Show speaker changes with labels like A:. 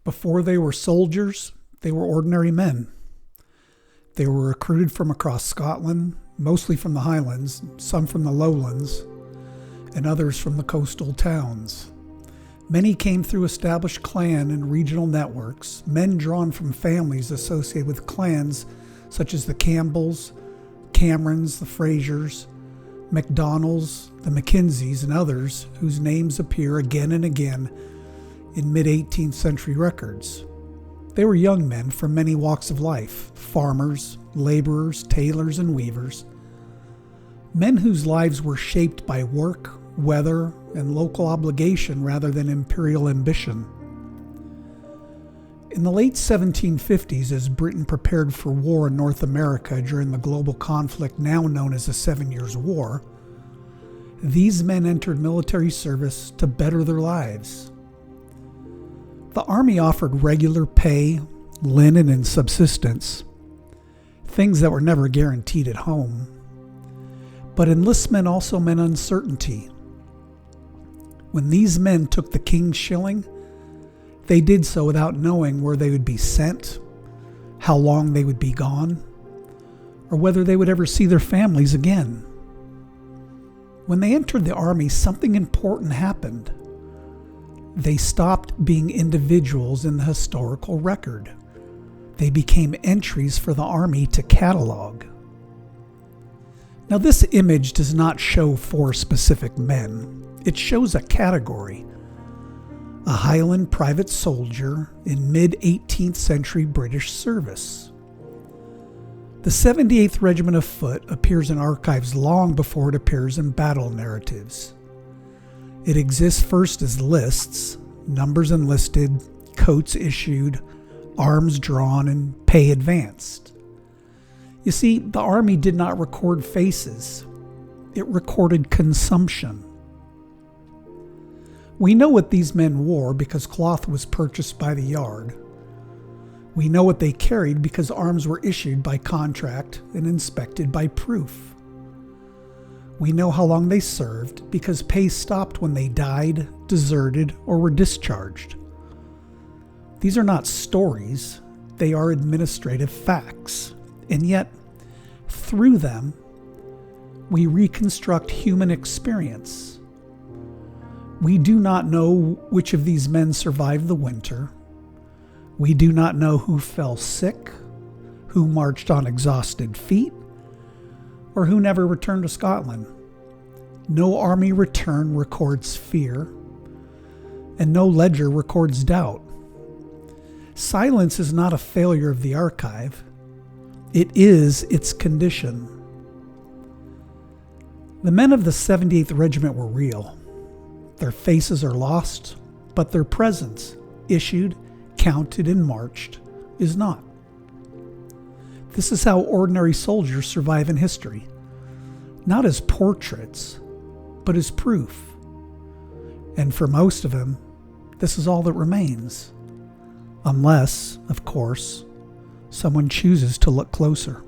A: Before they were soldiers, they were ordinary men. They were recruited from across Scotland, mostly from the Highlands, some from the lowlands, and others from the coastal towns. Many came through established clan and regional networks, men drawn from families associated with clans such as the Campbells, Camerons, the Frasers, MacDonalds, the Mackenzies, and others whose names appear again and again in mid-18th century records. They were young men from many walks of life, farmers, laborers, tailors, and weavers. Men whose lives were shaped by work, weather, and local obligation rather than imperial ambition. In the late 1750s, as Britain prepared for war in North America during the global conflict now known as the 7 Years' War, these men entered military service to better their lives. The Army offered regular pay, linen, and subsistence, things that were never guaranteed at home. But enlistment also meant uncertainty. When these men took the king's shilling, they did so without knowing where they would be sent, how long they would be gone, or whether they would ever see their families again. When they entered the army, something important happened. They stopped being individuals in the historical record. They became entries for the army to catalog. Now, this image does not show 4 specific men. It shows a category. A Highland private soldier in mid-18th century British service. The 78th Regiment of Foot appears in archives long before it appears in battle narratives. It exists first as lists, numbers enlisted, coats issued, arms drawn, and pay advanced. You see, the Army did not record faces. It recorded consumption. We know what these men wore because cloth was purchased by the yard. We know what they carried because arms were issued by contract and inspected by proof. We know how long they served because pay stopped when they died, deserted, or were discharged. These are not stories, they are administrative facts, and yet, through them, we reconstruct human experience. We do not know which of these men survived the winter. We do not know who fell sick, who marched on exhausted feet, or who never returned to Scotland. No army return records fear, and no ledger records doubt. Silence is not a failure of the archive. It is its condition. The men of the 78th Regiment were real. Their faces are lost, but their presence, issued, counted, and marched, is not. This is how ordinary soldiers survive in history, not as portraits, but as proof. And for most of them, this is all that remains. Unless, of course, someone chooses to look closer.